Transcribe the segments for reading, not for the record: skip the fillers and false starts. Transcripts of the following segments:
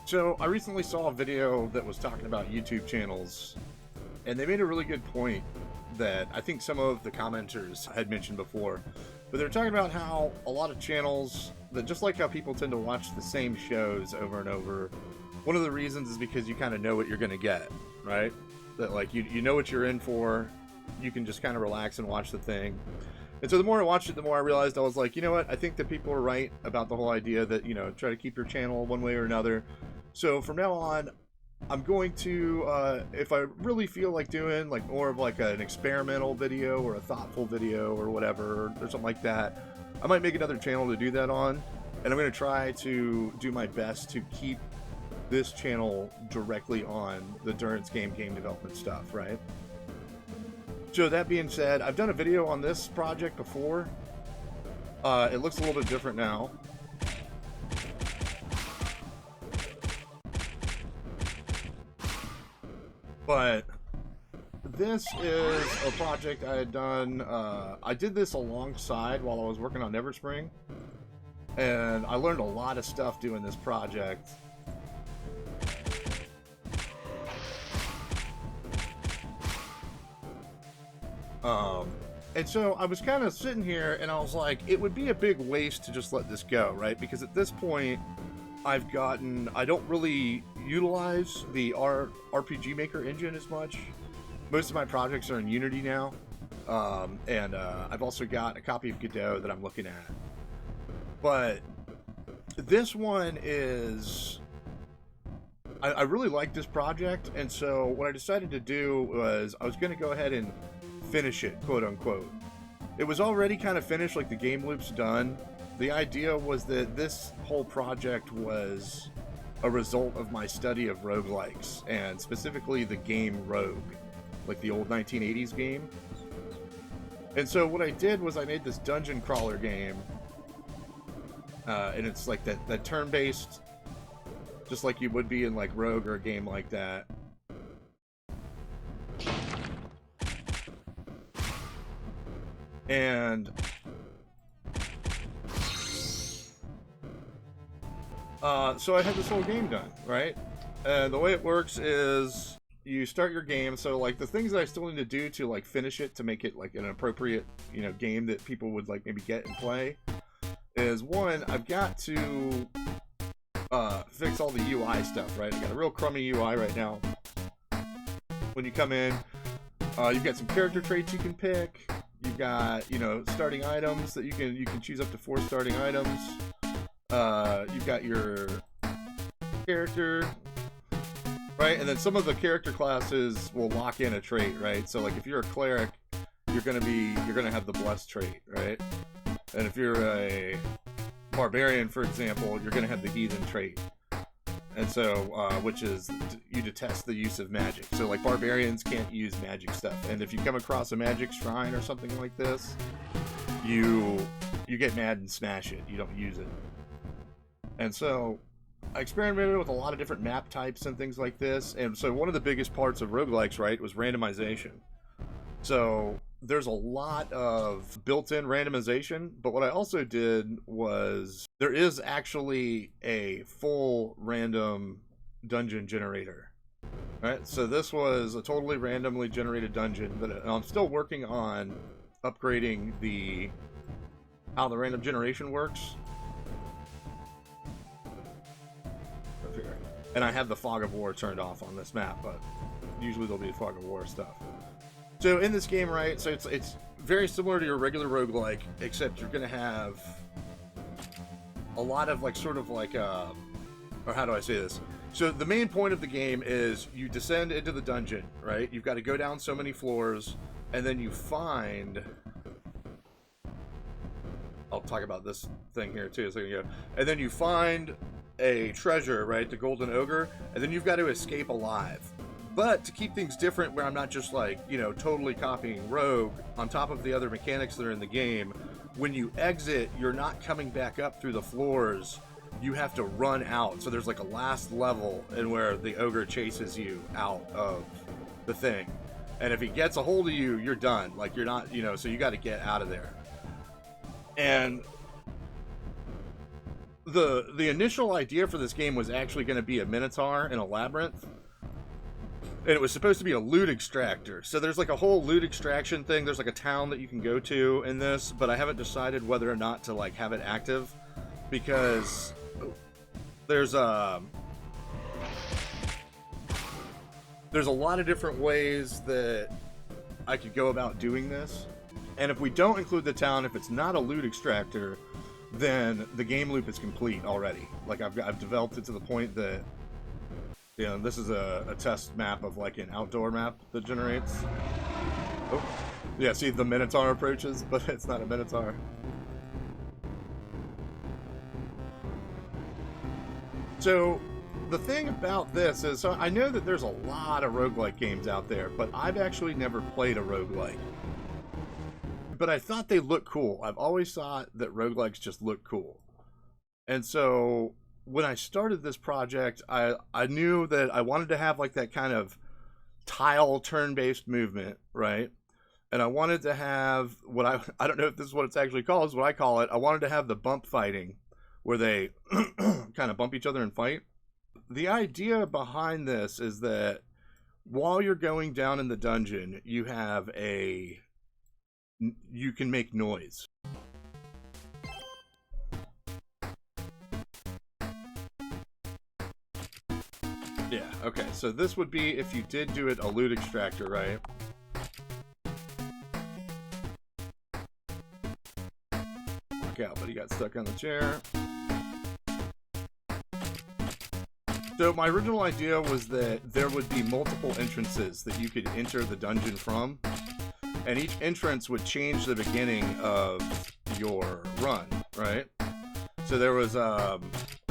So I recently saw a video that was talking about YouTube channels, and they made a really good point that I think some of the commenters had mentioned before. But they're talking about how a lot of channels, that just like how people tend to watch the same shows over and over, one of the reasons is because you kind of know what you're going to get, right? That like you know what you're in for, you can just kind of relax and watch the thing. And so the more I watched it, the more I realized I was like, you know what, I think that people are right about the whole idea that, you know, try to keep your channel one way or another. So from now on, I'm going to, if I really feel like doing like more of like an experimental video or a thoughtful video or whatever, or something like that, I might make another channel to do that on. And I'm going to try to do my best to keep this channel directly on the Durance game development stuff, right? So that being said, I've done a video on this project before. It looks a little bit different now. But this is a project I had done. I did this alongside while I was working on Neverspring. And I learned a lot of stuff doing this project. And so I was kind of sitting here and I was like, it would be a big waste to just let this go, right? Because at this point, I don't really utilize the RPG Maker engine as much. Most of my projects are in Unity now. And I've also got a copy of Godot that I'm looking at. But this one is... I really like this project, and so what I decided to do was I was going to go ahead and finish it, quote unquote. It was already kind of finished, like the game loop's done. The idea was that this whole project was a result of my study of roguelikes, and specifically the game Rogue, like the old 1980s game. And so what I did was I made this dungeon crawler game, and it's like that turn-based, just like you would be in like Rogue or a game like that. And so I had this whole game done, right? And the way it works is you start your game. So like the things that I still need to do to like finish it, to make it like an appropriate, you know, game that people would like maybe get and play, is one, I've got to fix all the UI stuff, right? I got a real crummy UI right now. When you come in, you've got some character traits you can pick. You've got, you know, starting items that you can choose up to 4 starting items. You've got your character, right? And then some of the character classes will lock in a trait, right? So like if you're a cleric, you're gonna have the blessed trait, right? And if you're a barbarian, for example, you're gonna have the heathen trait. And so, which is, you detest the use of magic. So like barbarians can't use magic stuff. And if you come across a magic shrine or something like this, you get mad and smash it. You don't use it. And so I experimented with a lot of different map types and things like this. And so one of the biggest parts of roguelikes, right, was randomization. So there's a lot of built-in randomization, but what I also did was there is actually a full random dungeon generator, right? So this was a totally randomly generated dungeon that I'm still working on upgrading how the random generation works. And I have the Fog of War turned off on this map, but usually there'll be Fog of War stuff. So in this game, right, so it's very similar to your regular roguelike, except you're going to have a lot of like sort of like or how do I say this? So the main point of the game is you descend into the dungeon, right? You've got to go down so many floors, and then you find... I'll talk about this thing here too a second ago. And then you find a treasure, right, the golden ogre, and then you've got to escape alive. But to keep things different, where I'm not just like, you know, totally copying Rogue, on top of the other mechanics that are in the game, when you exit, you're not coming back up through the floors. You have to run out. So there's like a last level in where the ogre chases you out of the thing. And if he gets a hold of you, you're done. Like, you're not, you know, so you got to get out of there. And the initial idea for this game was actually going to be a Minotaur in a labyrinth. And it was supposed to be a loot extractor. So there's like a whole loot extraction thing. There's like a town that you can go to in this, but I haven't decided whether or not to like have it active, because there's a lot of different ways that I could go about doing this. And if we don't include the town, if it's not a loot extractor, then the game loop is complete already. Like I've developed it to the point that, you know, this is a test map of like an outdoor map that generates. Oh, yeah, see the Minotaur approaches, but it's not a Minotaur. So the thing about this is, so I know that there's a lot of roguelike games out there, but I've actually never played a roguelike. But I thought they looked cool. I've always thought that roguelikes just look cool. And so when I started this project, I knew that I wanted to have like that kind of tile turn-based movement, right? And I wanted to have what I don't know if this is what it's actually called, is what I call it. I wanted to have the bump fighting, where they kind of bump each other and fight. The idea behind this is that while you're going down in the dungeon, you can make noise. Yeah, okay, so this would be if you did do it a loot extractor, right? Look out, but he got stuck on the chair. So my original idea was that there would be multiple entrances that you could enter the dungeon from, and each entrance would change the beginning of your run, right? So there was, I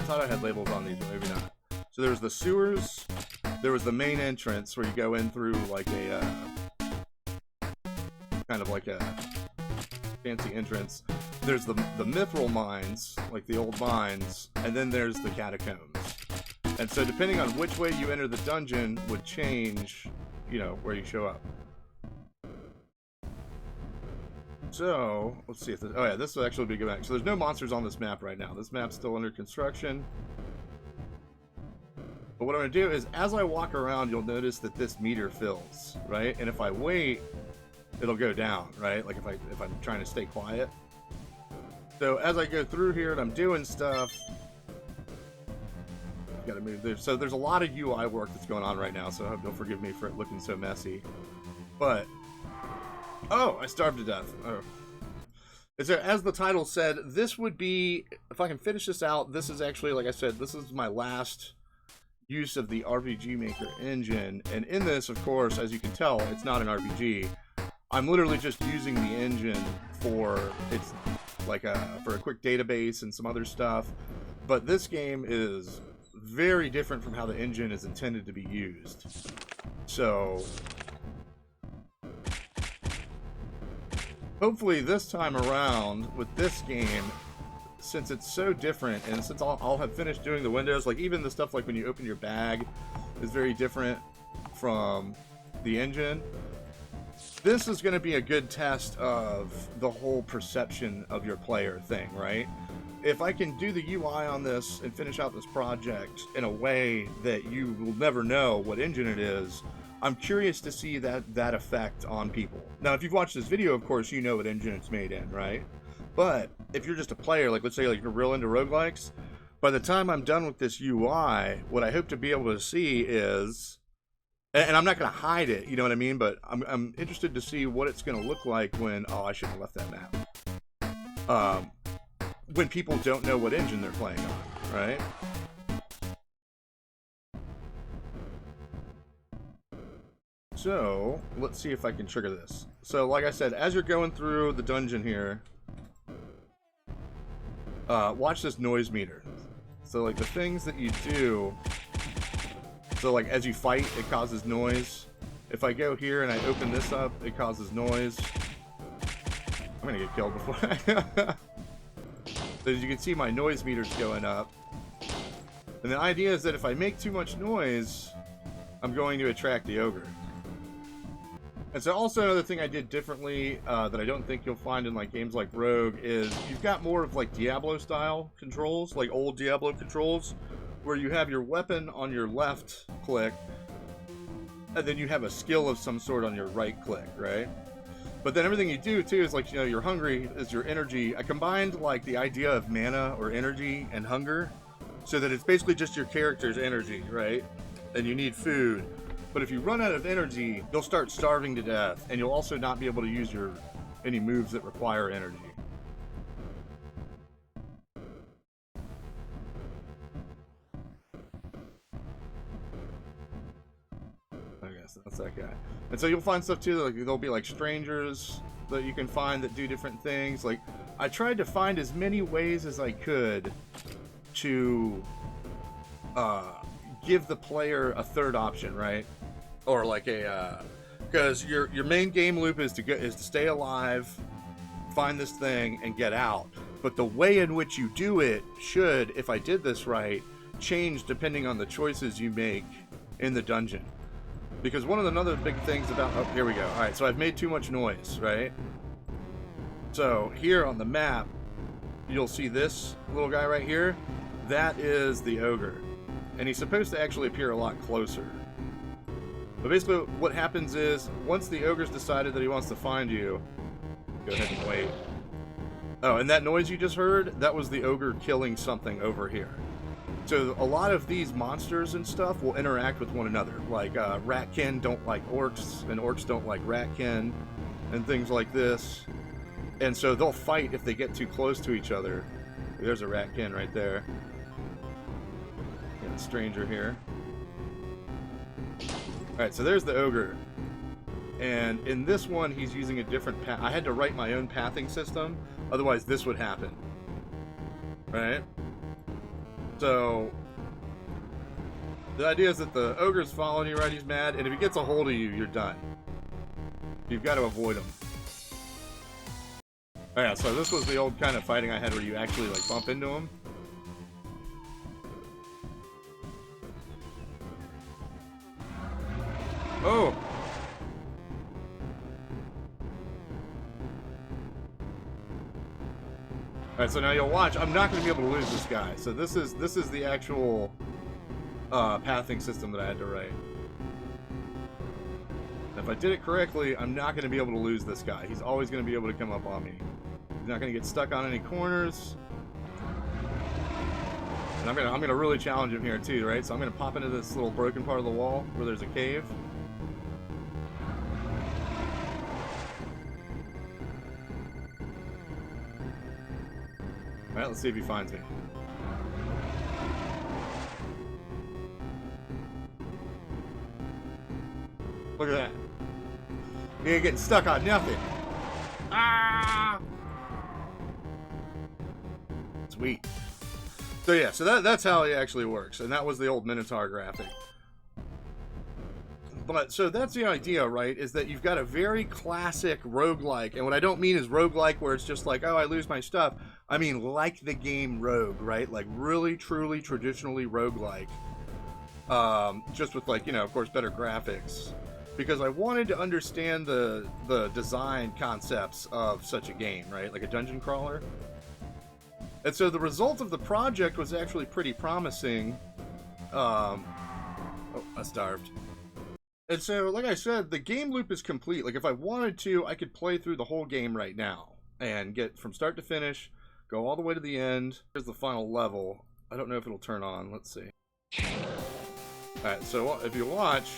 thought I had labels on these, but maybe not. So there was the sewers, there was the main entrance where you go in through like a, kind of like a fancy entrance. There's the mithril mines, like the old mines, and then there's the catacombs. And so depending on which way you enter the dungeon would change, you know, where you show up. So, let's see if this, oh yeah, this will actually be good back. So there's no monsters on this map right now. This map's still under construction. But what I'm going to do is, as I walk around, you'll notice that this meter fills, right? And if I wait, it'll go down, right? Like if I'm trying to stay quiet. So as I go through here and I'm doing stuff, I've got to move there. So there's a lot of UI work that's going on right now, so I hope you'll forgive me for it looking so messy. But, oh, I starved to death. Oh. So as the title said, this would be, if I can finish this out, this is actually, like I said, this is my last use of the RPG Maker engine. And in this, of course, as you can tell, it's not an RPG. I'm literally just using the engine for, it's like for a quick database and some other stuff. But this game is very different from how the engine is intended to be used. So hopefully this time around with this game, since it's so different, and since I'll have finished doing the windows, like even the stuff like when you open your bag is very different from the engine, this is going to be a good test of the whole perception of your player thing, right? If I can do the UI on this and finish out this project in a way that you will never know what engine it is, I'm curious to see that effect on people. Now, if you've watched this video, of course, you know what engine it's made in, right? But if you're just a player, like let's say like you're real into roguelikes, by the time I'm done with this UI, what I hope to be able to see is, and I'm not going to hide it, you know what I mean? But I'm interested to see what it's going to look like when, oh, I should have left that map. When people don't know what engine they're playing on, right? So, let's see if I can trigger this. So, like I said, as you're going through the dungeon here, watch this noise meter. So, like, the things that you do, so, like, as you fight, it causes noise. If I go here and I open this up, it causes noise. I'm gonna get killed before I... So as you can see, my noise meter's going up. And the idea is that if I make too much noise, I'm going to attract the ogre. And so also another thing I did differently that I don't think you'll find in like games like Rogue is you've got more of like Diablo style controls, like old Diablo controls, where you have your weapon on your left click and then you have a skill of some sort on your right click, right? But then everything you do too is like, you know, you're hungry is your energy. I combined like the idea of mana or energy and hunger so that it's basically just your character's energy, right? And you need food. But if you run out of energy, you'll start starving to death, and you'll also not be able to use any moves that require energy. I guess that's that guy. And so you'll find stuff too, like there'll be like strangers that you can find that do different things. Like I tried to find as many ways as I could to give the player a third option, right? Or like a because your main game loop is to stay alive, find this thing, and get out. But the way in which you do it should, if I did this right, change depending on the choices you make in the dungeon. Because one of the other big things about... Oh, here we go. Alright, so I've made too much noise, right? So here on the map, you'll see this little guy right here. That is the Ogre. And he's supposed to actually appear a lot closer. But basically what happens is, once the Ogre's decided that he wants to find you, go ahead and wait. Oh, and that noise you just heard, that was the Ogre killing something over here. So a lot of these monsters and stuff will interact with one another. Like ratkin don't like orcs, and orcs don't like ratkin, and things like this. And so they'll fight if they get too close to each other. There's a ratkin right there. Got a stranger here. Alright, so there's the Ogre. And in this one, he's using a different path. I had to write my own pathing system, otherwise this would happen. Right? So, the idea is that the Ogre's following you, right? He's mad, and if he gets a hold of you, you're done. You've got to avoid him. Alright, so this was the old kind of fighting I had where you actually, like, bump into him. Oh! Alright, so now you'll watch. I'm not going to be able to lose this guy. So this is the actual pathing system that I had to write. If I did it correctly, I'm not going to be able to lose this guy. He's always going to be able to come up on me. He's not going to get stuck on any corners. And I'm gonna really challenge him here too, right? So I'm going to pop into this little broken part of the wall where there's a cave. Alright, let's see if he finds me. Look at that. He ain't getting stuck on nothing. Ah! Sweet. So yeah, so that's how it actually works. And that was the old Minotaur graphic. But, so that's the idea, right, is that you've got a very classic roguelike, and what I don't mean is roguelike where it's just like, oh, I lose my stuff. I mean like the game Rogue, right? Like really, truly, traditionally roguelike. Just with like, you know, of course, better graphics. Because I wanted to understand the design concepts of such a game, right? Like a dungeon crawler. And so the result of the project was actually pretty promising. Oh, I starved. And so, like I said, the game loop is complete. Like, if I wanted to, I could play through the whole game right now and get from start to finish, go all the way to the end. Here's the final level. I don't know if it'll turn on. Let's see. Alright, so if you watch,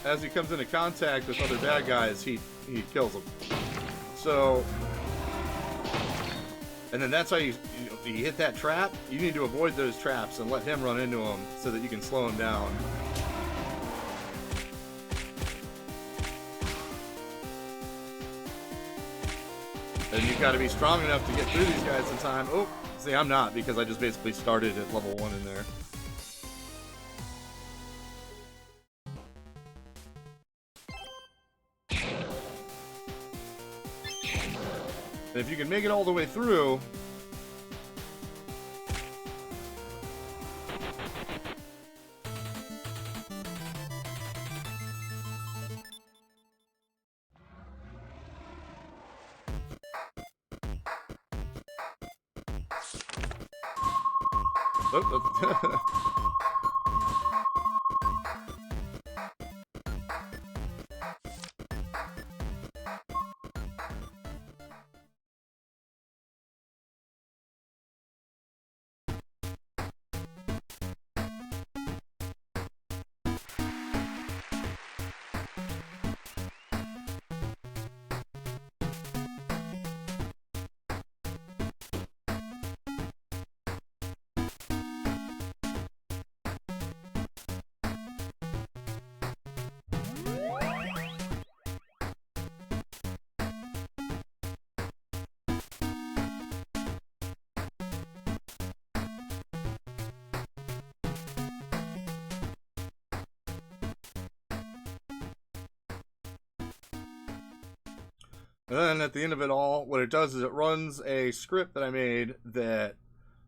as he comes into contact with other bad guys, he kills them. So, and then that's how you hit that trap. You need to avoid those traps and let him run into them so that you can slow him down. And you've got to be strong enough to get through these guys in time. Oh, see, I'm not, because I just basically started at level 1 in there. And if you can make it all the way through... Oh, and then at the end of it all, what it does is it runs a script that I made that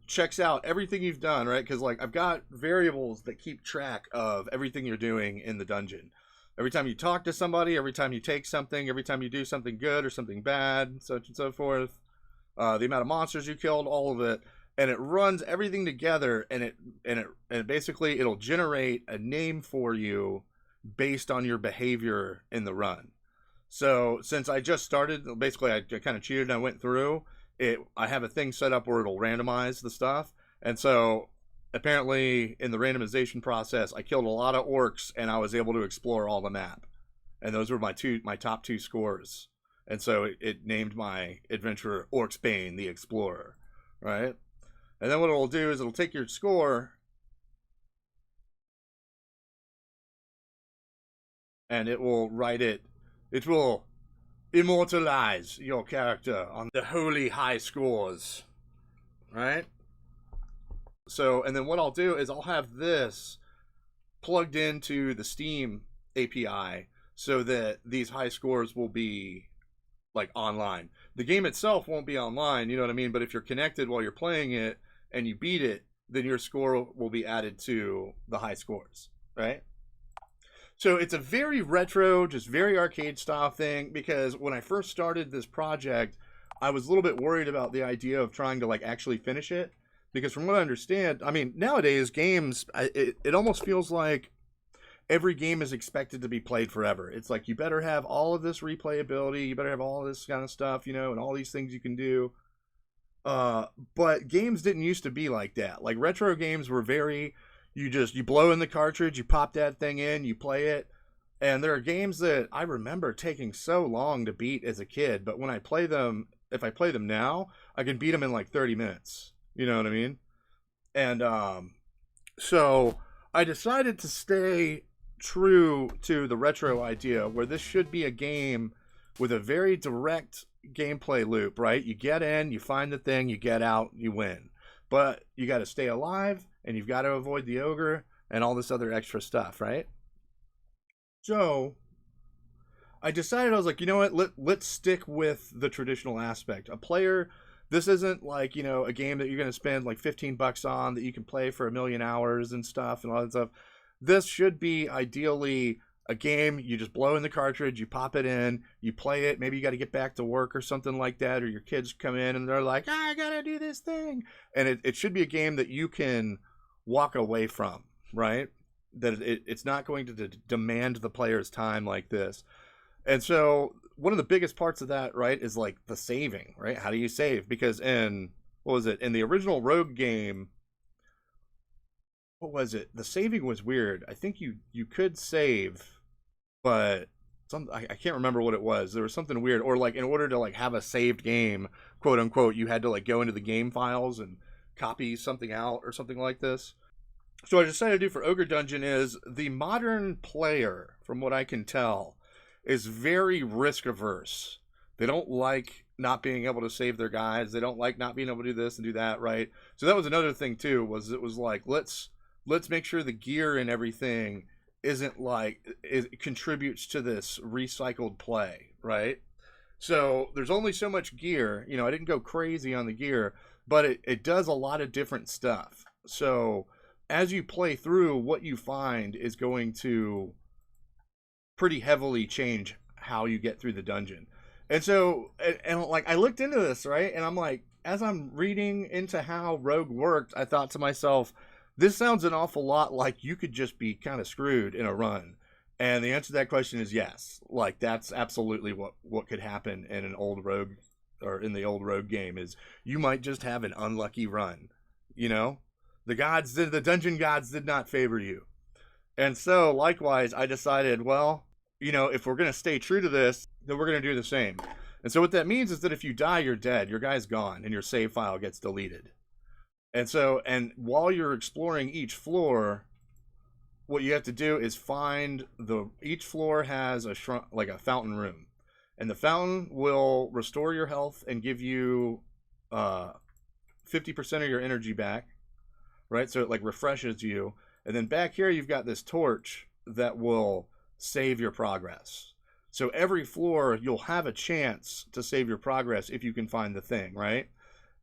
checks out everything you've done, right? Because like I've got variables that keep track of everything you're doing in the dungeon. Every time you talk to somebody, every time you take something, every time you do something good or something bad, such and so forth. The amount of monsters you killed, all of it, and it runs everything together, and it basically it'll generate a name for you based on your behavior in the run. So since I just started, basically I kind of cheated and I went through it. I have a thing set up where it'll randomize the stuff, and so apparently in the randomization process, I killed a lot of orcs and I was able to explore all the map, and those were my top two scores. And so it named my adventurer Orcs Bane the Explorer, right? And then what it'll do is it'll take your score and it will write it. It will immortalize your character on the holy high scores, right? So, and then what I'll do is I'll have this plugged into the Steam API so that these high scores will be like online. The game itself won't be online, you know what I mean? But if you're connected while you're playing it and you beat it, then your score will be added to the high scores, right? So it's a very retro, just very arcade style thing, because when I first started this project, I was a little bit worried about the idea of trying to like actually finish it. Because from what I understand, I mean, nowadays games, it almost feels like every game is expected to be played forever. It's like you better have all of this replayability, you better have all this kind of stuff, you know, and all these things you can do. But games didn't used to be like that. Like retro games were very, you blow in the cartridge, you pop that thing in, you play it. And there are games that I remember taking so long to beat as a kid, but when I play them, if I play them now, I can beat them in like 30 minutes. You know what I mean? And so I decided to stay true to the retro idea where this should be a game with a very direct gameplay loop, right? You get in, you find the thing, you get out, you win. But you got to stay alive and you've got to avoid the ogre and all this other extra stuff, right? So I decided, I was like, you know what? Let's stick with the traditional aspect. A player, this isn't like, you know, a game that you're going to spend like $15 on that you can play for 1,000,000 hours and stuff and all that stuff. This should be ideally a game you just blow in the cartridge, you pop it in, you play it. Maybe you got to get back to work or something like that, or your kids come in and they're like, I got to do this thing. And it should be a game that you can walk away from, right? That it's not going to demand the player's time like this. And so one of the biggest parts of that, right, is like the saving, right? How do you save? Because in, what was it? In the original Rogue game, what was it? The saving was weird. I think you could save, but I can't remember what it was. There was something weird. Or like in order to like have a saved game, quote unquote, you had to like go into the game files and copy something out or something like this. So what I decided to do for Ogre Dungeon is the modern player, from what I can tell, is very risk averse. They don't like not being able to save their guys. They don't like not being able to do this and do that, right? So that was another thing too, was it was like, let's make sure the gear and everything isn't like, it contributes to this recycled play, right? So there's only so much gear. You know, I didn't go crazy on the gear, but it does a lot of different stuff. So as you play through, what you find is going to pretty heavily change how you get through the dungeon. And so, and like I looked into this, right? And I'm like, as I'm reading into how Rogue worked, I thought to myself, this sounds an awful lot like you could just be kind of screwed in a run. And the answer to that question is yes. Like, that's absolutely what could happen in an old Rogue, or in the old Rogue game, is you might just have an unlucky run. You know? The dungeon gods did not favor you. And so, likewise, I decided, well, you know, if we're going to stay true to this, then we're going to do the same. And so what that means is that if you die, you're dead. Your guy's gone, and your save file gets deleted. And so, and while you're exploring each floor, what you have to do is find each floor has a fountain room, and the fountain will restore your health and give you 50% of your energy back, right? So it like refreshes you. And then back here, you've got this torch that will save your progress. So every floor, you'll have a chance to save your progress if you can find the thing, right?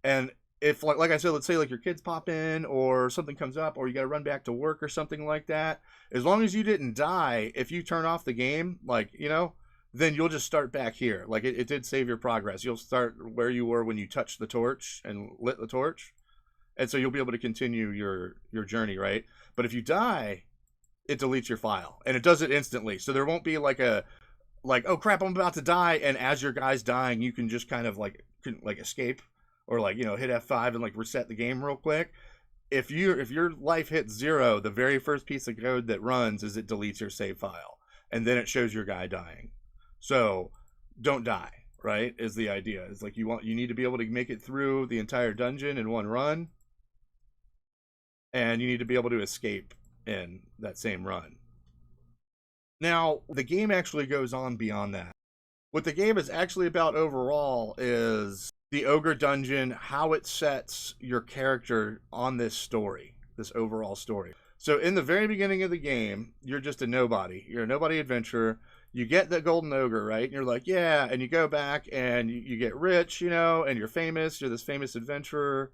And if, like I said, let's say like your kids pop in or something comes up or you got to run back to work or something like that, as long as you didn't die, if you turn off the game, like, you know, then you'll just start back here. Like it did save your progress. You'll start where you were when you touched the torch and lit the torch. And so you'll be able to continue your journey, right? But if you die, it deletes your file. And it does it instantly. So there won't be like oh crap, I'm about to die. And as your guy's dying, you can just kind of like escape. Or like, you know, hit F5 and like reset the game real quick. If your life hits 0, the very first piece of code that runs is it deletes your save file. And then it shows your guy dying. So don't die, right? Is the idea. It's like you need to be able to make it through the entire dungeon in one run. And you need to be able to escape in that same run. Now, the game actually goes on beyond that. What the game is actually about overall is the Ogre dungeon, how it sets your character on this story, this overall story. So in the very beginning of the game, you're just a nobody. You're a nobody adventurer. You get the golden ogre, right? And you're like, yeah, and you go back and you get rich, you know, and you're famous. You're this famous adventurer.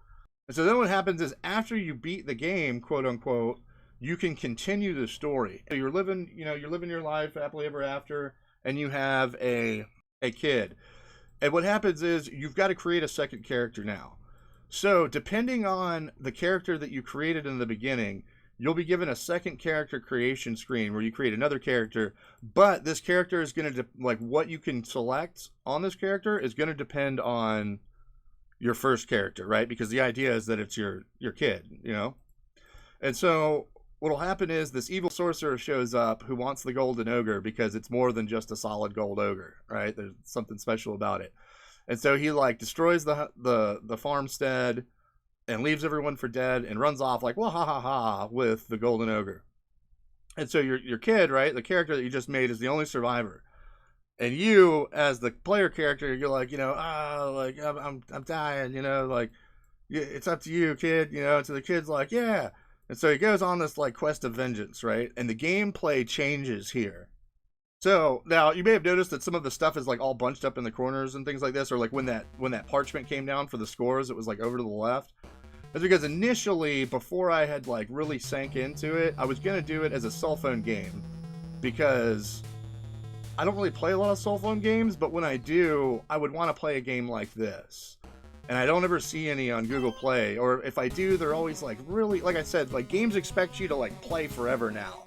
And so then what happens is after you beat the game, quote unquote, you can continue the story. So you're living your life happily ever after, and you have a kid. And what happens is you've got to create a second character now. So depending on the character that you created in the beginning, you'll be given a second character creation screen where you create another character. But this character is going to, what you can select on this character is going to depend on your first character, right? Because the idea is that it's your kid, you know? And so what'll happen is this evil sorcerer shows up who wants the golden ogre because it's more than just a solid gold ogre, right? There's something special about it. And so he destroys the farmstead and leaves everyone for dead and runs off like, well, ha ha ha, with the golden ogre. And so your kid, right, the character that you just made is the only survivor. And you, as the player character, you're like, you know, I'm dying, you know, like, it's up to you, kid, you know. And so the kid's like, yeah. And so he goes on this quest of vengeance, right? And the gameplay changes here. So now you may have noticed that some of the stuff is all bunched up in the corners and things like this, or when that parchment came down for the scores, it was over to the left. That's because initially, before I had really sank into it, I was gonna do it as a cell phone game because I don't really play a lot of cell phone games, but when I do, I would want to play a game like this. And I don't ever see any on Google Play, or if I do, they're always really, like I said, games expect you to play forever now.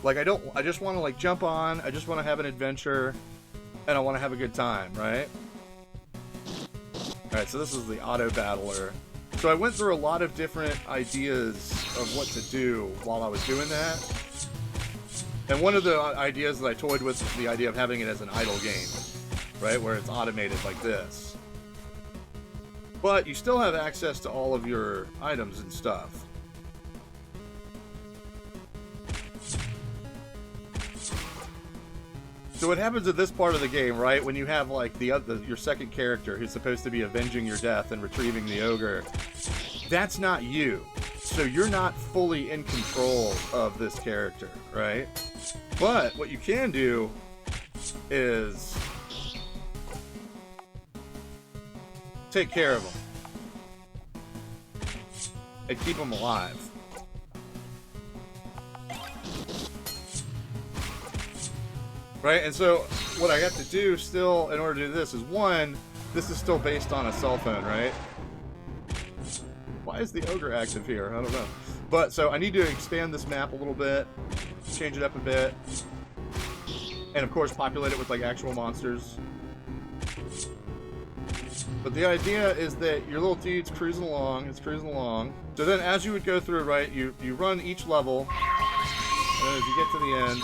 I just want to jump on, I just want to have an adventure, and I want to have a good time, right? Alright, so this is the auto battler. So I went through a lot of different ideas of what to do while I was doing that. And one of the ideas that I toyed with was the idea of having it as an idle game, right? Where it's automated like this. But you still have access to all of your items and stuff. So what happens at this part of the game, right? When you have your second character who's supposed to be avenging your death and retrieving the ogre, that's not you. So you're not fully in control of this character, right? But what you can do is take care of them and keep them alive. Right? And so what I have to do still in order to do this is, one, this is still based on a cell phone, right? Why is the ogre active here? I don't know. But, so I need to expand this map a little bit, change it up a bit, and of course populate it with like actual monsters. But the idea is that your little dude's cruising along, it's cruising along. So then as you would go through, right, you run each level, and then as you get to the end,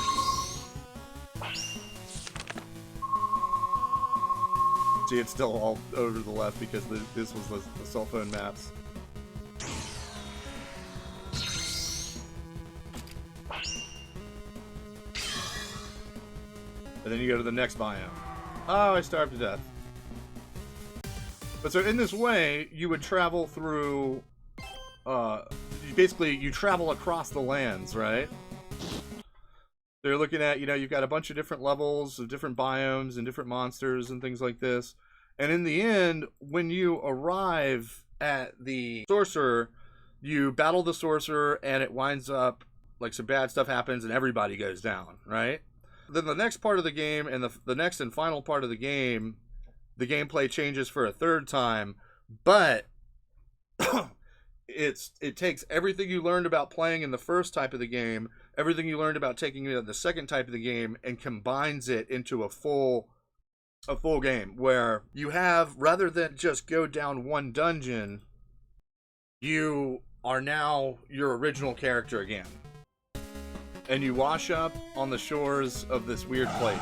see, it's still all over to the left because this was the cell phone maps. And then you go to the next biome. Oh, I starved to death. But so in this way, you would travel through, basically you travel across the lands, right? They're looking at, you know, you've got a bunch of different levels of different biomes and different monsters and things like this. And in the end, when you arrive at the sorcerer, you battle the sorcerer and it winds up, like some bad stuff happens and everybody goes down, right? Then the next part of the game and the next and final part of the game, the gameplay changes for a third time, but it takes everything you learned about playing in the first type of the game, everything you learned about taking it in the second type of the game, and combines it into a full game where you have, rather than just go down one dungeon, you are now your original character again. And you wash up on the shores of this weird place.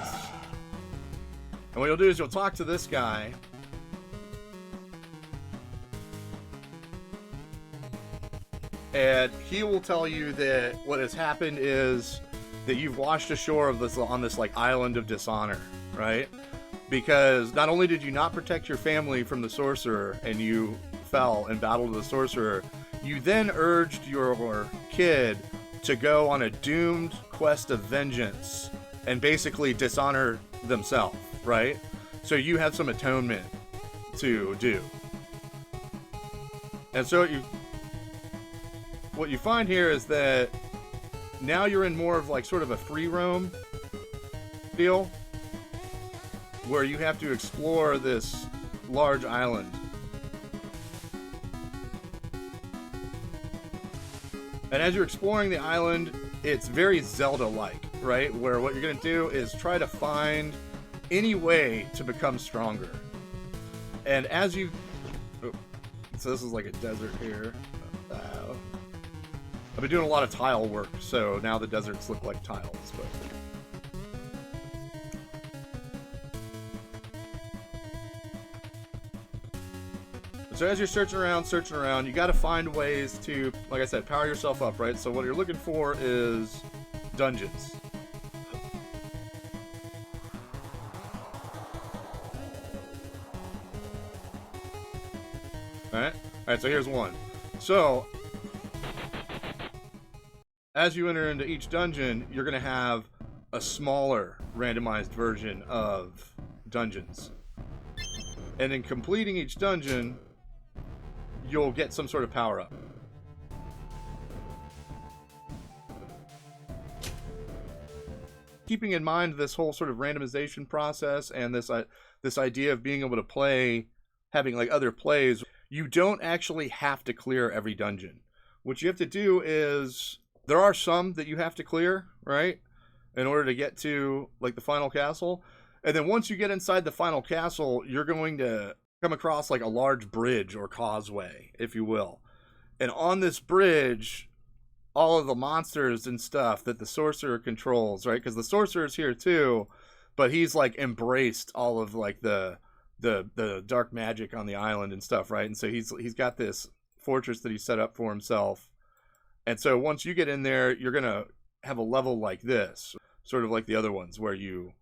And what you'll do is you'll talk to this guy. And he will tell you that what has happened is that you've washed ashore of this on this like island of dishonor, right? Because not only did you not protect your family from the sorcerer and you fell and battled the sorcerer, you then urged your kid to go on a doomed quest of vengeance and basically dishonor themselves, right? So you have some atonement to do. And so what you find here is that now you're in more of like sort of a free roam deal where you have to explore this large island. And as you're exploring the island, it's very Zelda-like, right? Where what you're going to do is try to find any way to become stronger. And as you... Oh, so this is like a desert here. I've been doing a lot of tile work, so now the deserts look like tiles, but... So as you're searching around, you got to find ways to, like I said, power yourself up, right? So what you're looking for is dungeons. Alright, so here's one. So, as you enter into each dungeon, you're going to have a smaller randomized version of dungeons. And in completing each dungeon, you'll get some sort of power-up. Keeping in mind this whole sort of randomization process and this idea of being able to play, having like other plays, you don't actually have to clear every dungeon. What you have to do is, there are some that you have to clear, right? In order to get to like the final castle. And then once you get inside the final castle, you're going to come across like a large bridge or causeway, if you will. And on this bridge, all of the monsters and stuff that the sorcerer controls, right? Because the sorcerer's here too, but he's like embraced all of like the dark magic on the island and stuff, right? And so he's got this fortress that he set up for himself. And so once you get in there, you're gonna have a level like this, sort of like the other ones, where you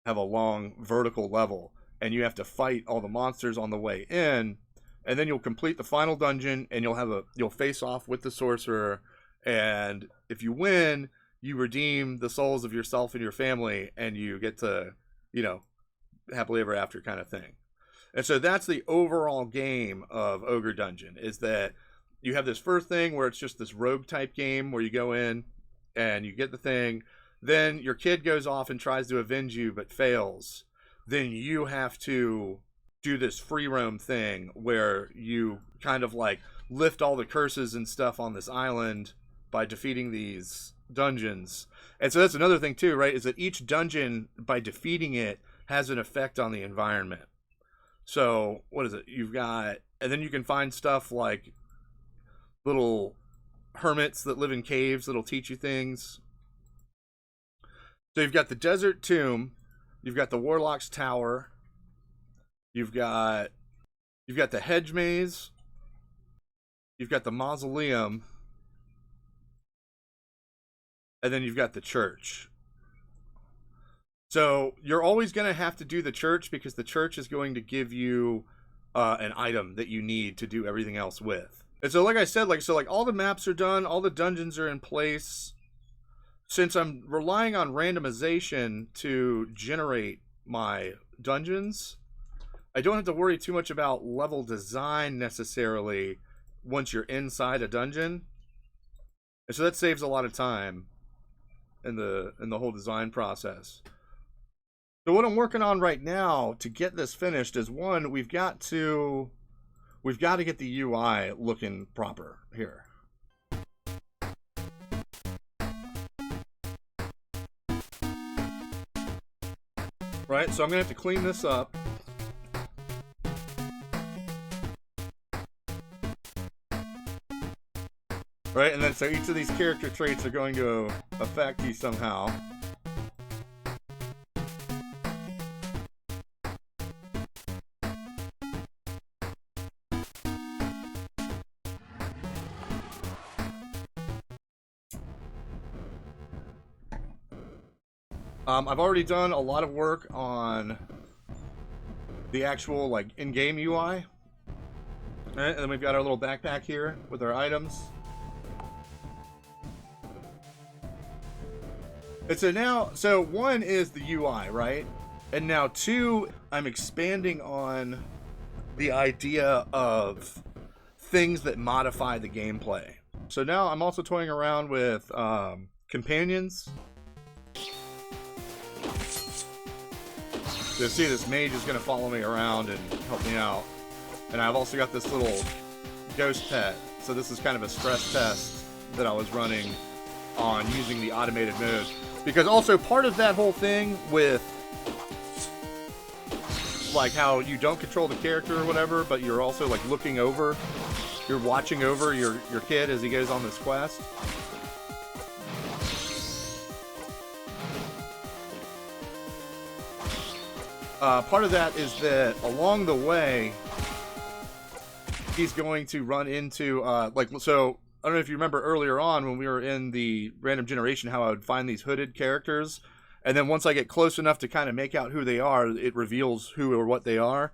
have a long vertical level. And you have to fight all the monsters on the way in, and then you'll complete the final dungeon, and you'll face off with the sorcerer, and if you win, you redeem the souls of yourself and your family, and you get to, you know, happily ever after kind of thing. And so that's the overall game of Ogre Dungeon, is that you have this first thing where it's just this rogue type game where you go in and you get the thing, then your kid goes off and tries to avenge you but fails. Then you have to do this free roam thing where you kind of like lift all the curses and stuff on this island by defeating these dungeons. And so that's another thing too, right? Is that each dungeon, by defeating it, has an effect on the environment. So what is it? You've got, and then you can find stuff like little hermits that live in caves that'll teach you things. So you've got the desert tomb, you've got the warlock's tower, you've got the hedge maze, you've got the mausoleum, and then you've got the church. So you're always going to have to do the church because the church is going to give you an item that you need to do everything else with. And so like I said, like all the maps are done, all the dungeons are in place. Since I'm relying on randomization to generate my dungeons, I don't have to worry too much about level design necessarily once you're inside a dungeon. And so that saves a lot of time in the whole design process. So what I'm working on right now to get this finished is, one, we've got to get the UI looking proper here. Right, so I'm gonna have to clean this up. Right, and then so each of these character traits are going to affect you somehow. I've already done a lot of work on the actual like in-game UI. Right, and then we've got our little backpack here with our items. And so now, so one is the UI, right? And now two, I'm expanding on the idea of things that modify the gameplay. So now I'm also toying around with companions. So see, this mage is going to follow me around and help me out. And I've also got this little ghost pet. So this is kind of a stress test that I was running on using the automated mode. Because also part of that whole thing with like how you don't control the character or whatever, but you're also like looking over, you're watching over your kid as he goes on this quest. Part of that is that along the way, he's going to run into, so, I don't know if you remember earlier on when we were in the random generation, how I would find these hooded characters, and then once I get close enough to kind of make out who they are, it reveals who or what they are.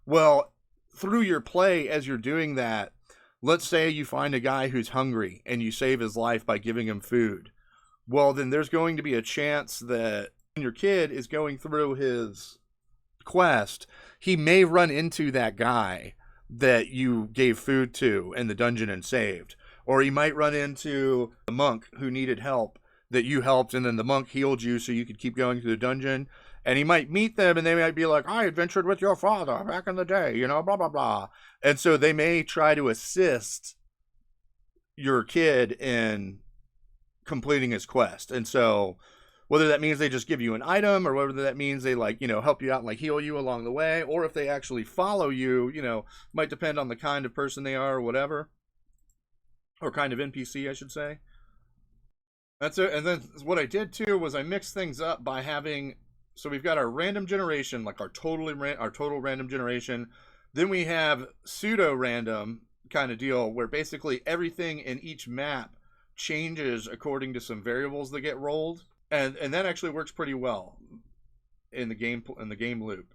Well, through your play, as you're doing that, let's say you find a guy who's hungry, and you save his life by giving him food. Well, then there's going to be a chance that when your kid is going through his quest, he may run into that guy that you gave food to in the dungeon and saved. Or he might run into the monk who needed help that you helped, and then the monk healed you so you could keep going through the dungeon. And he might meet them, and they might be like, I adventured with your father back in the day, you know, blah, blah, blah. And so they may try to assist your kid in completing his quest. And so whether that means they just give you an item, or whether that means they, like, you know, help you out and like heal you along the way, or if they actually follow you, you know, might depend on the kind of person they are or whatever, or kind of NPC, I should say. That's it. And then what I did too was I mixed things up by having, so we've got our random generation, like our total random generation. Then we have pseudo random kind of deal where basically everything in each map changes according to some variables that get rolled. And that actually works pretty well in the game loop.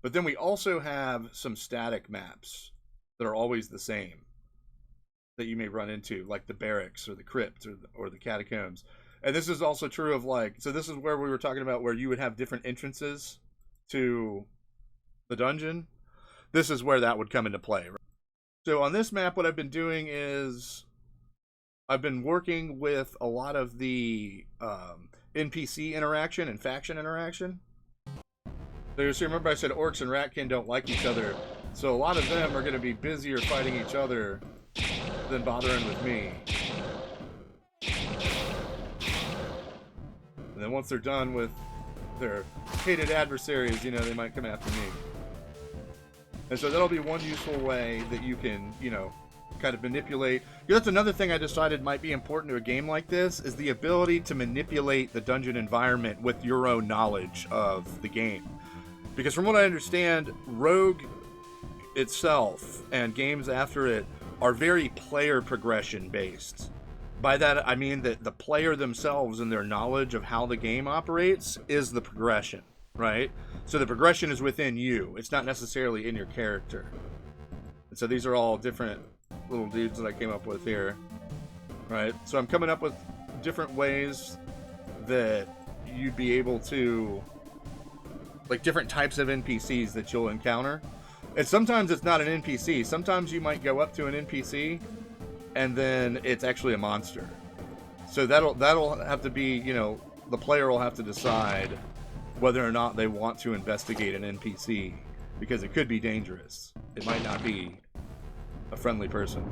But then we also have some static maps that are always the same that you may run into, like the barracks or the crypt or the catacombs. And this is also true of, like, so this is where we were talking about where you would have different entrances to the dungeon. This is where that would come into play. Right? So on this map, what I've been doing is I've been working with a lot of the NPC interaction and faction interaction. So remember I said orcs and ratkin don't like each other. So a lot of them are going to be busier fighting each other than bothering with me. And then once they're done with their hated adversaries, you know, they might come after me. And so that'll be one useful way that you can, you know, kind of manipulate. That's another thing I decided might be important to a game like this, is the ability to manipulate the dungeon environment with your own knowledge of the game. Because from what I understand, Rogue itself and games after it are very player progression based. By that I mean that the player themselves and their knowledge of how the game operates is the progression, right? So the progression is within you. It's not necessarily in your character. And so these are all different little dudes that I came up with here, right? So I'm coming up with different ways that you'd be able to, like, different types of NPCs that you'll encounter. And sometimes it's not an NPC. Sometimes you might go up to an NPC and then it's actually a monster. So that'll have to be, you know, the player will have to decide whether or not they want to investigate an NPC, because it could be dangerous. It might not be a friendly person.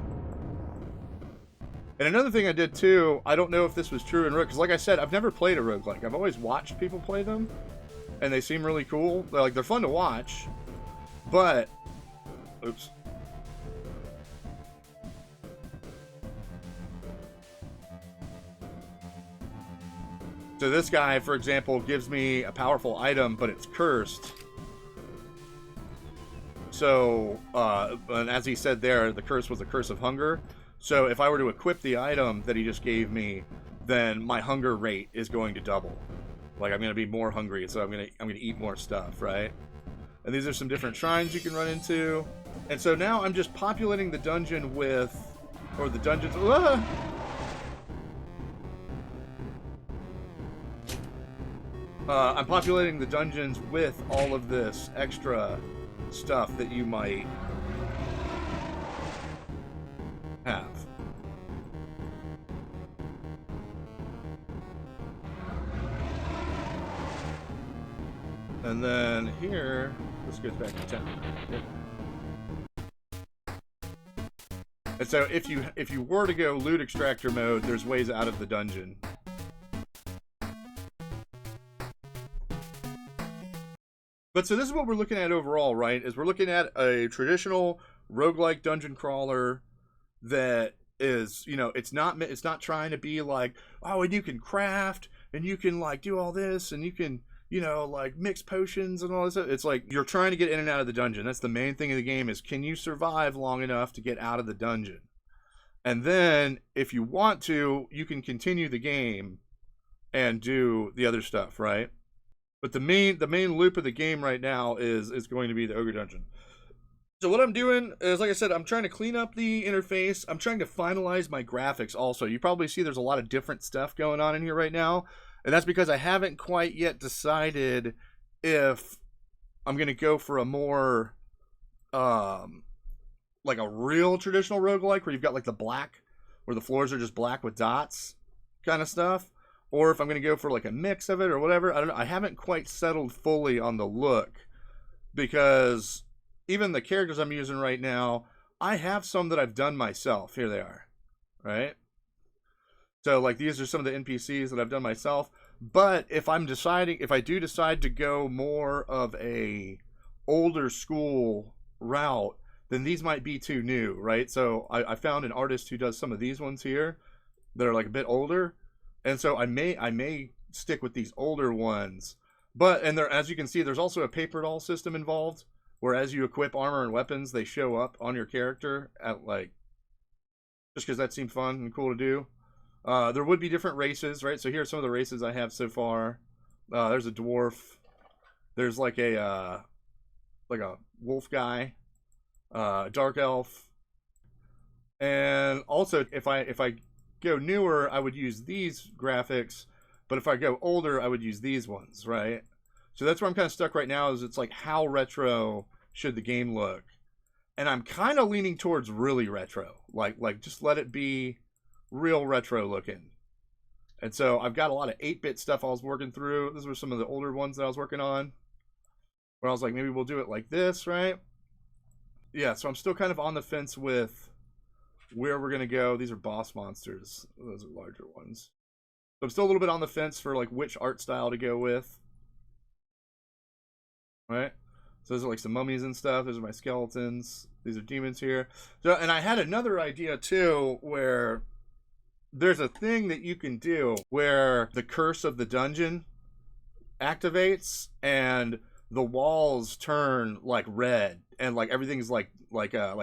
And another thing I did too, I don't know if this was true in Rogue, because like I said, I've never played a roguelike. I've always watched people play them, and they seem really cool. They're fun to watch, but... Oops. So this guy, for example, gives me a powerful item, but it's cursed. So, and as he said there, the curse was a curse of hunger. So if I were to equip the item that he just gave me, then my hunger rate is going to double. Like, I'm going to be more hungry, so I'm going to eat more stuff, right? And these are some different shrines you can run into. And so now I'm just populating the dungeon with, or the dungeons... I'm populating the dungeons with all of this extra stuff that you might have. And then here, this goes back to 10. And so if you were to go loot extractor mode, there's ways out of the dungeon. But so this is what we're looking at overall, right? Is we're looking at a traditional roguelike dungeon crawler that is, you know, it's not trying to be like, oh, and you can craft and you can like do all this and you can, you know, like mix potions and all this stuff. It's like you're trying to get in and out of the dungeon. That's the main thing of the game, is can you survive long enough to get out of the dungeon? And then if you want to, you can continue the game and do the other stuff, right? But the main loop of the game right now is going to be the Ogre Dungeon. So what I'm doing is, like I said, I'm trying to clean up the interface. I'm trying to finalize my graphics also. You probably see there's a lot of different stuff going on in here right now. And that's because I haven't quite yet decided if I'm going to go for a more, like a real traditional roguelike where you've got like the black, where the floors are just black with dots kind of stuff. Or if I'm going to go for like a mix of it or whatever. I don't know. I haven't quite settled fully on the look, because even the characters I'm using right now, I have some that I've done myself. Here they are, right? So like these are some of the NPCs that I've done myself. But if I do decide to go more of a older school route, then these might be too new, right? So I found an artist who does some of these ones here that are like a bit older. And so I may stick with these older ones, but there, as you can see, there's also a paper doll system involved, where as you equip armor and weapons, they show up on your character at like, just because that seemed fun and cool to do. There would be different races, right? So here are some of the races I have so far. There's a dwarf. There's like a wolf guy, dark elf, and also if I go newer, I would use these graphics, but if I go older, I would use these ones, right? So that's where I'm kind of stuck right now, is it's like, how retro should the game look? And I'm kind of leaning towards really retro, like just let it be real retro looking. And so I've got a lot of 8-bit stuff I was working through. These were some of the older ones that I was working on, where I was like, maybe we'll do it like this, right? Yeah, so I'm still kind of on the fence with where we're gonna go. These are boss monsters. Those are larger ones. So I'm still a little bit on the fence for like which art style to go with. Right? So those are like some mummies and stuff. Those are my skeletons. These are demons here. So, and I had another idea too, where there's a thing that you can do where the curse of the dungeon activates and the walls turn like red and like everything's like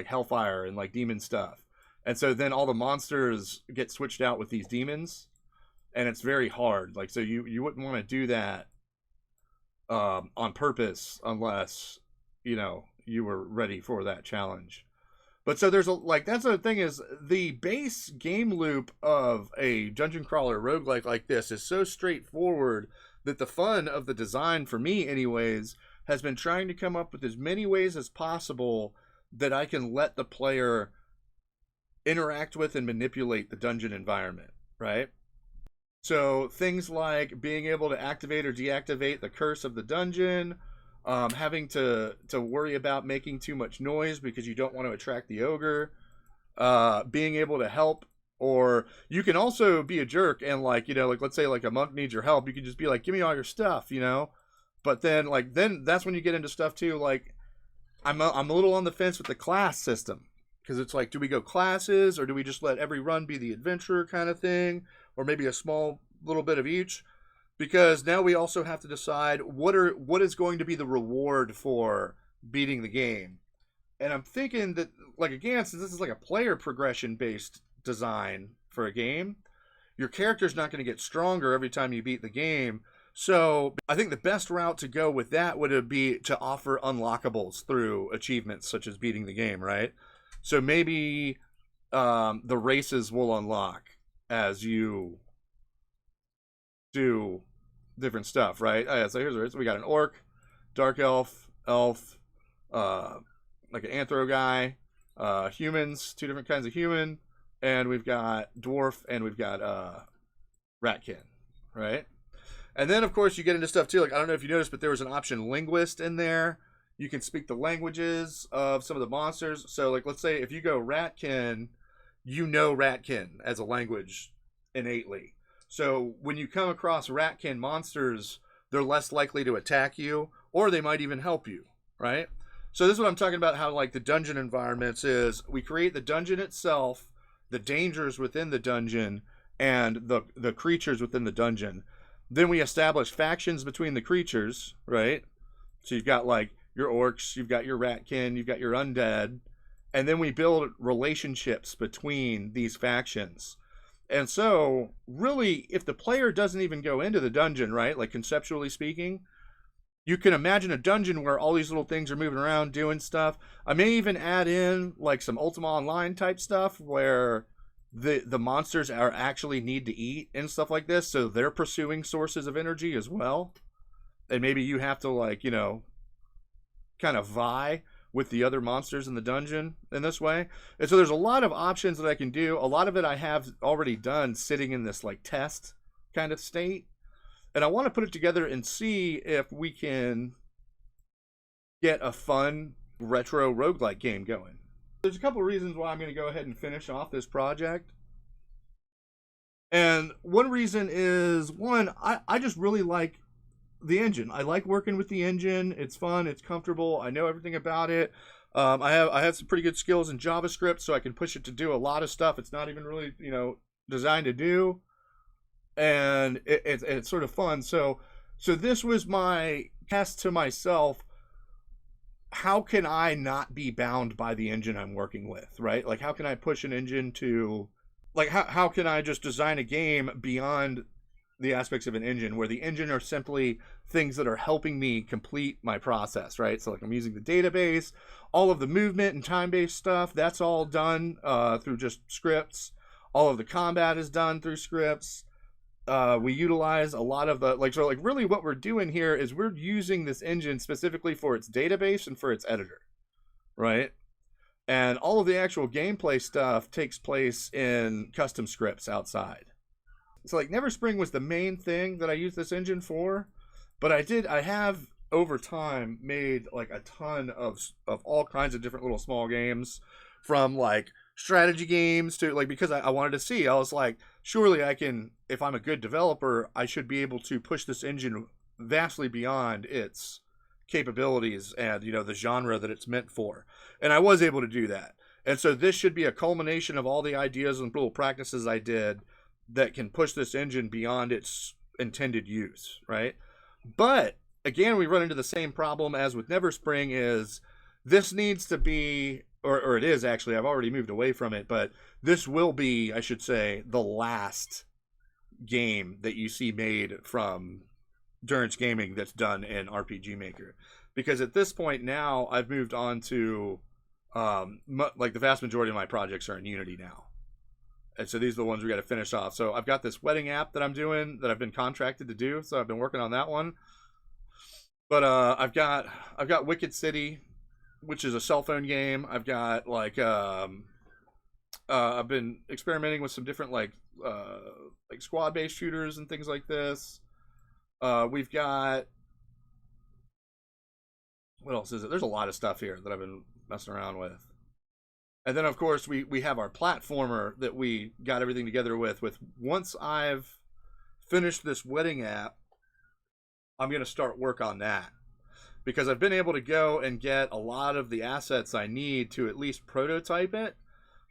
hellfire and like demon stuff. And so then all the monsters get switched out with these demons, and it's very hard. Like, so you wouldn't want to do that on purpose unless, you know, you were ready for that challenge. But so there's a, like, that's the thing is the base game loop of a dungeon crawler roguelike like this is so straightforward that the fun of the design, for me anyways, has been trying to come up with as many ways as possible that I can let the player interact with and manipulate the dungeon environment, right? So things like being able to activate or deactivate the curse of the dungeon, having to worry about making too much noise because you don't want to attract the ogre, being able to help, or you can also be a jerk and like, you know, like let's say like a monk needs your help, you can just be like, give me all your stuff, you know. But then like then that's when you get into stuff too. Like I'm a little on the fence with the class system, because it's like, do we go classes or do we just let every run be the adventurer kind of thing, or maybe a small little bit of each? Because now we also have to decide what is going to be the reward for beating the game. And I'm thinking that, like, again, since this is like a player progression based design for a game, your character's not going to get stronger every time you beat the game. So I think the best route to go with that would be to offer unlockables through achievements such as beating the game, right? So maybe the races will unlock as you do different stuff, right? Oh, yeah, so here's the race. We got an orc, dark elf, like an anthro guy, humans, two different kinds of human, and we've got dwarf, and we've got ratkin, right? And then of course you get into stuff too. Like, I don't know if you noticed, but there was an option linguist in there. You can speak the languages of some of the monsters. So like, let's say if you go ratkin, you know ratkin as a language innately. So when you come across ratkin monsters, they're less likely to attack you, or they might even help you, right? So this is what I'm talking about, how like the dungeon environments is, we create the dungeon itself, the dangers within the dungeon, and the creatures within the dungeon. Then we establish factions between the creatures, right? So you've got like your orcs, you've got your ratkin, you've got your undead, and then we build relationships between these factions. And so, really, if the player doesn't even go into the dungeon, right, like conceptually speaking, you can imagine a dungeon where all these little things are moving around, doing stuff. I may even add in, like, some Ultima Online type stuff where the monsters are actually need to eat and stuff like this, so they're pursuing sources of energy as well. And maybe you have to, like, you know, kind of vie with the other monsters in the dungeon in this way. And so there's a lot of options that I can do. A lot of it I have already done sitting in this like test kind of state. And I want to put it together and see if we can get a fun retro roguelike game going. There's a couple of reasons why I'm going to go ahead and finish off this project. And one reason is, one, I just really like the engine. I like working with the engine. It's fun. It's comfortable. I know everything about it. I have some pretty good skills in JavaScript, so I can push it to do a lot of stuff it's not even really, you know, designed to do. And it's sort of fun. So this was my test to myself. How can I not be bound by the engine I'm working with, right? Like, how can I push an engine to, like, how can I just design a game beyond the aspects of an engine, where the engine are simply things that are helping me complete my process, right? So like, I'm using the database, all of the movement and time-based stuff, that's all done through just scripts. All of the combat is done through scripts. We utilize a lot of the, like, so like really what we're doing here is we're using this engine specifically for its database and for its editor, right? And all of the actual gameplay stuff takes place in custom scripts outside. So like, Neverspring was the main thing that I used this engine for, but I have over time made like a ton of all kinds of different little small games, from like strategy games to like, because I wanted to see, I was like, surely I can, if I'm a good developer, I should be able to push this engine vastly beyond its capabilities and, you know, the genre that it's meant for. And I was able to do that. And so this should be a culmination of all the ideas and little practices I did that can push this engine beyond its intended use, right? But again, we run into the same problem as with Neverspring is this needs to be, or it is actually, I've already moved away from it, but this will be, I should say, the last game that you see made from Durance Gaming that's done in RPG Maker. Because at this point now, I've moved on to, like the vast majority of my projects are in Unity now. And so these are the ones we got to finish off. So I've got this wedding app that I'm doing that I've been contracted to do. So I've been working on that one. But I've got Wicked City, which is a cell phone game. I've got like I've been experimenting with some different like squad based shooters and things like this. We've got, what else is it? There's a lot of stuff here that I've been messing around with. And then of course we have our platformer that we got everything together with once I've finished this wedding app, I'm going to start work on that. Because I've been able to go and get a lot of the assets I need to at least prototype it.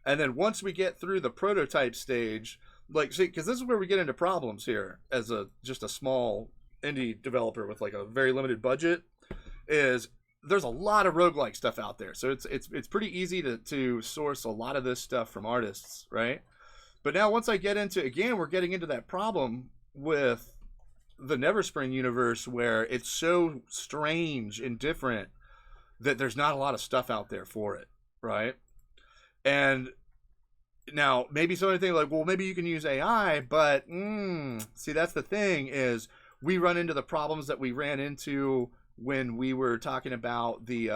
And then once we get through the prototype stage, like, see, because this is where we get into problems here as just a small indie developer with like a very limited budget, is there's a lot of roguelike stuff out there. So it's pretty easy to source a lot of this stuff from artists, right? But now once I get into, again, we're getting into that problem with the Neverspring universe where it's so strange and different that there's not a lot of stuff out there for it, right? And now maybe somebody think like, well, maybe you can use AI, but see, that's the thing, is we run into the problems that we ran into when we were talking about the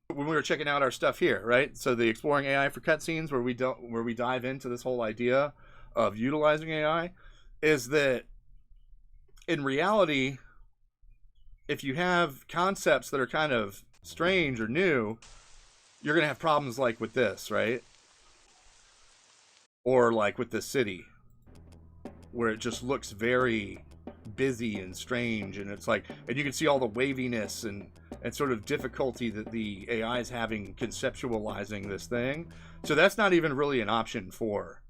when we were checking out our stuff here, right? So the exploring AI for cutscenes, where we dive into this whole idea of utilizing AI, is that in reality, if you have concepts that are kind of strange or new, you're going to have problems like with this, right? Or like with this city, where it just looks very busy and strange, and it's like, and you can see all the waviness and sort of difficulty that the AI is having conceptualizing this thing. So that's not even really an option for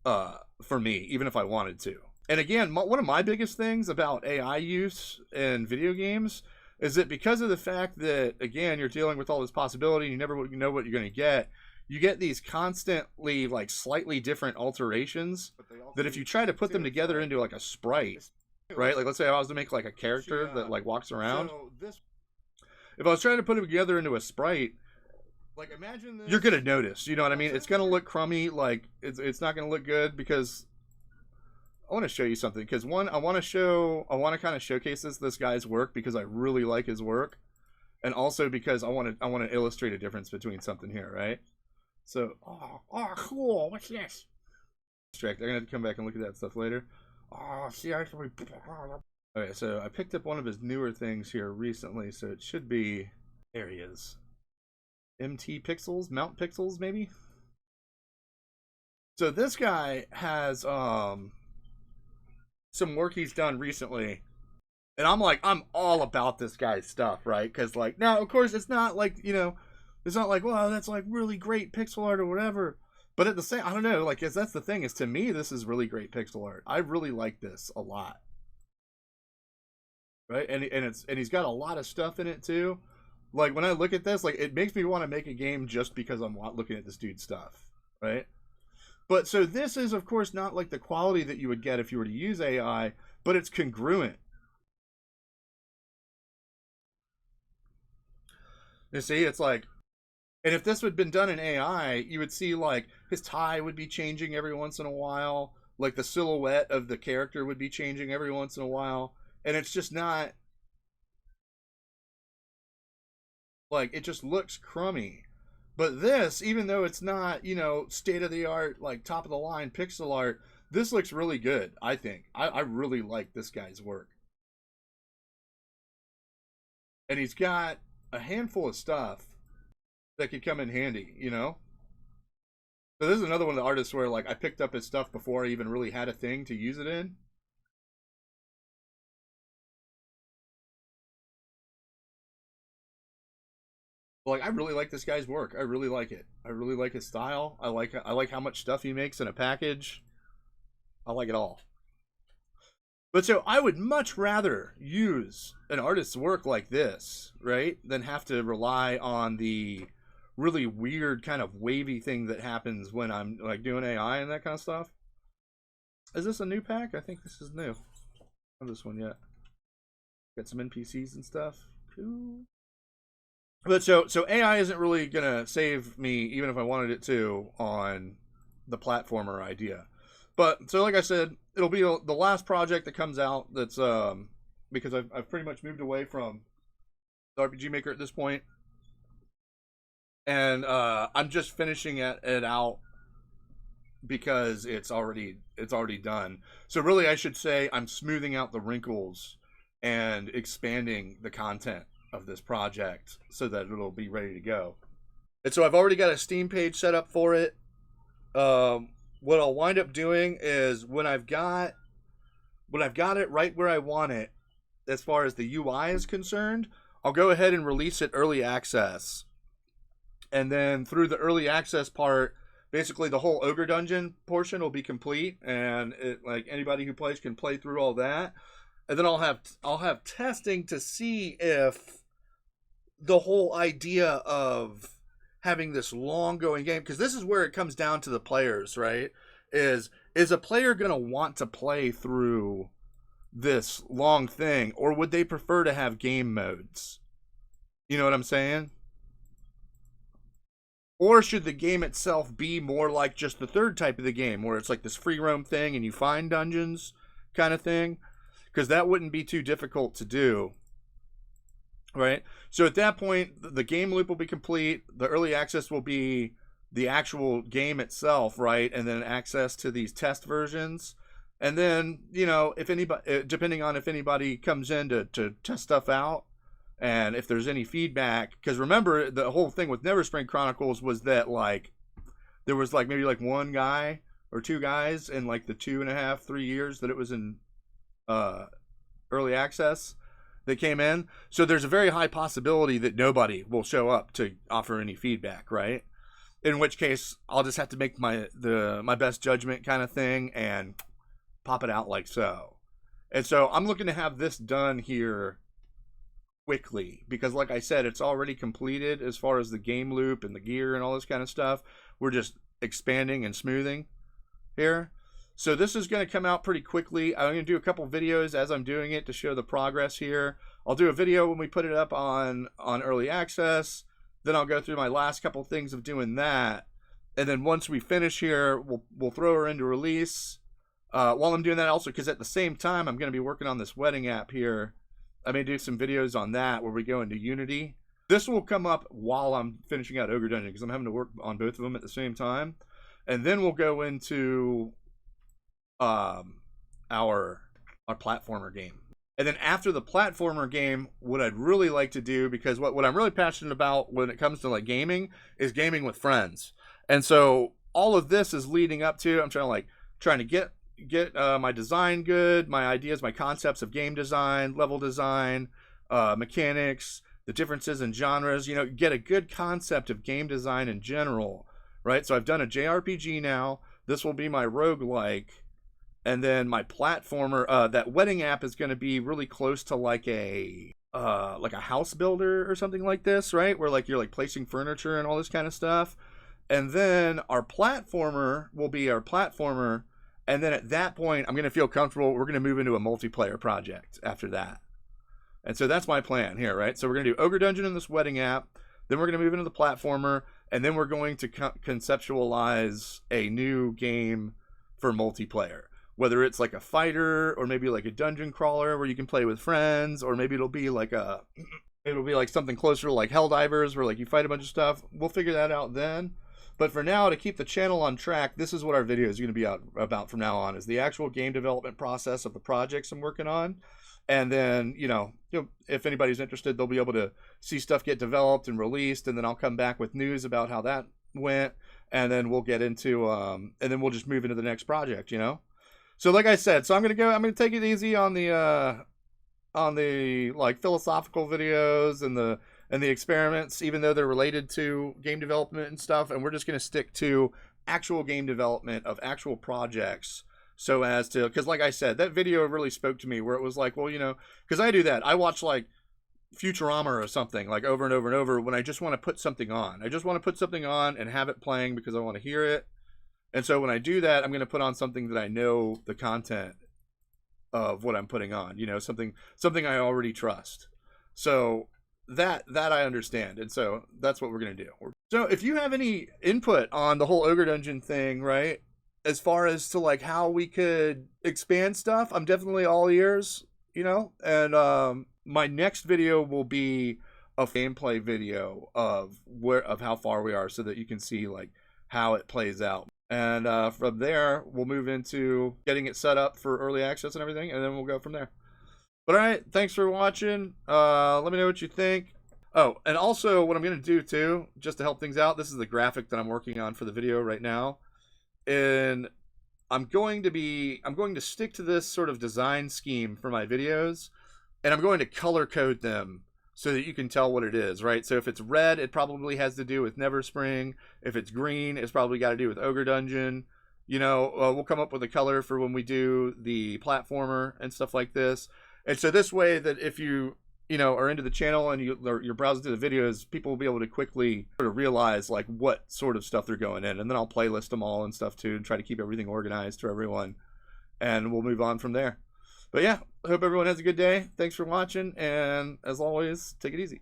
me, even if I wanted to. And again, one of my biggest things about AI use in video games is that because of the fact that, again, you're dealing with all this possibility, you never know what you're going to get, you get these constantly like slightly different alterations that if you try to put them together into like a sprite, right? Like let's say I was to make like a character that like walks around. If I was trying to put them together into a sprite, like imagine this, you're going to notice, you know what I mean? It's going to look crummy, like it's not going to look good, because I want to show you something, because one, I want to kind of showcase this guy's work because I really like his work, and also because I want to illustrate a difference between something here, right? So, oh, cool. What's this? I'm gonna have to come back and look at that stuff later. Oh, see, actually. Okay, so I picked up one of his newer things here recently, so it should be, there he is. MT Pixels, Mount Pixels, maybe. So this guy has some work he's done recently, and I'm all about this guy's stuff, right? Because like, now of course it's not like, you know, it's not like, wow, that's like really great pixel art or whatever, but at the same, I don't know, like, that's the thing, is to me this is really great pixel art. I really like this a lot, right? And he's got a lot of stuff in it too. Like when I look at this, like it makes me want to make a game just because I'm looking at this dude's stuff, right? But so this is, of course, not like the quality that you would get if you were to use AI, but it's congruent. You see, it's like, and if this had been done in AI, you would see like his tie would be changing every once in a while, like the silhouette of the character would be changing every once in a while, and it's just not, like, it just looks crummy. But this, even though it's not, you know, state-of-the-art, like, top-of-the-line pixel art, this looks really good, I think. I really like this guy's work. And he's got a handful of stuff that could come in handy, you know? So this is another one of the artists where like I picked up his stuff before I even really had a thing to use it in. Like I really like this guy's work. I really like it. I really like his style. I like how much stuff he makes in a package. I like it all. But so I would much rather use an artist's work like this, right, than have to rely on the really weird kind of wavy thing that happens when I'm like doing AI and that kind of stuff. Is this a new pack? I think this is new. I don't have this one yet. Got some NPCs and stuff. Cool. But so AI isn't really gonna save me, even if I wanted it to, on the platformer idea. But so like I said, it'll be the last project that comes out. That's because I've pretty much moved away from the RPG Maker at this point, and I'm just finishing it out because it's already done. So really, I should say I'm smoothing out the wrinkles and expanding the content of this project so that it'll be ready to go. And so I've already got a Steam page set up for it. What I'll wind up doing is when I've got it right where I want it, as far as the UI is concerned, I'll go ahead and release it early access. And then through the early access part, basically the whole Ogre dungeon portion will be complete, and like anybody who plays can play through all that. And then I'll have testing to see if the whole idea of having this long going game, because this is where it comes down to the players, right? Is a player going to want to play through this long thing, or would they prefer to have game modes? You know what I'm saying? Or should the game itself be more like just the third type of the game, where it's like this free roam thing and you find dungeons kind of thing? Because that wouldn't be too difficult to do. Right? So at that point, the game loop will be complete. The early access will be the actual game itself, right? And then access to these test versions. And then, you know, if anybody, depending on if anybody comes in to test stuff out, and if there's any feedback, because remember, the whole thing with Neverspring Chronicles was that, like, there was, like, maybe, like, one guy or two guys in, like, the 2.5, 3 years that it was in early access that came in. So there's a very high possibility that nobody will show up to offer any feedback, right? In which case, I'll just have to make my best judgment kind of thing and pop it out like so. And so I'm looking to have this done here quickly, because like I said, it's already completed as far as the game loop and the gear and all this kind of stuff. We're just expanding and smoothing here. So this is going to come out pretty quickly. I'm going to do a couple videos as I'm doing it to show the progress here. I'll do a video when we put it up on early access. Then I'll go through my last couple things of doing that. And then once we finish here, we'll throw her into release. While I'm doing that also, because at the same time, I'm going to be working on this wedding app here. I may do some videos on that where we go into Unity. This will come up while I'm finishing out Ogre Dungeon, because I'm having to work on both of them at the same time. And then we'll go into our platformer game. And then after the platformer game, what I'd really like to do, because what I'm really passionate about when it comes to like gaming is gaming with friends. And so all of this is leading up to, I'm trying to get my design good, my ideas, my concepts of game design, level design, mechanics, the differences in genres, you know, get a good concept of game design in general, right? So I've done a JRPG now. This will be my roguelike. And then my platformer, that wedding app is going to be really close to like a house builder or something like this, right? Where like you're like placing furniture and all this kind of stuff. And then our platformer will be our platformer. And then at that point, I'm going to feel comfortable. We're going to move into a multiplayer project after that. And so that's my plan here, right? So we're going to do Ogre Dungeon in this wedding app. Then we're going to move into the platformer. And then we're going to conceptualize a new game for multiplayer. Whether it's like a fighter or maybe like a dungeon crawler where you can play with friends, or maybe it'll be like something closer to like Helldivers where like you fight a bunch of stuff. We'll figure that out then. But for now, to keep the channel on track, this is what our video is going to be about from now on, is the actual game development process of the projects I'm working on. And then, you know, if anybody's interested, they'll be able to see stuff get developed and released, and then I'll come back with news about how that went, and then we'll get into and then we'll just move into the next project, you know. So like I said, so I'm gonna take it easy on the like philosophical videos and the experiments, even though they're related to game development and stuff, and we're just gonna stick to actual game development of actual projects, so as to, because like I said, that video really spoke to me, where it was like, well, you know, because I do that, I watch like Futurama or something like over and over and over when I just want to put something on. I just want to put something on and have it playing because I want to hear it. And so when I do that, I'm going to put on something that I know the content of what I'm putting on, you know, something I already trust. So that I understand. And so that's what we're going to do. So if you have any input on the whole Ogre Dungeon thing, right, as far as to like how we could expand stuff, I'm definitely all ears, you know. And my next video will be a gameplay video of how far we are, so that you can see like how it plays out. And from there, we'll move into getting it set up for early access and everything, and then we'll go from there. But all right, thanks for watching. Let me know what you think. Oh, and also what I'm going to do too, just to help things out, this is the graphic that I'm working on for the video right now. And I'm going to stick to this sort of design scheme for my videos, and I'm going to color code them so that you can tell what it is, right? So if it's red, it probably has to do with Neverspring. If it's green, it's probably got to do with Ogre Dungeon. You know, we'll come up with a color for when we do the platformer and stuff like this. And so this way, that if you know, are into the channel and you're browsing through the videos, people will be able to quickly sort of realize like what sort of stuff they're going in. And then I'll playlist them all and stuff too, and try to keep everything organized for everyone. And we'll move on from there. But yeah, I hope everyone has a good day. Thanks for watching, and as always, take it easy.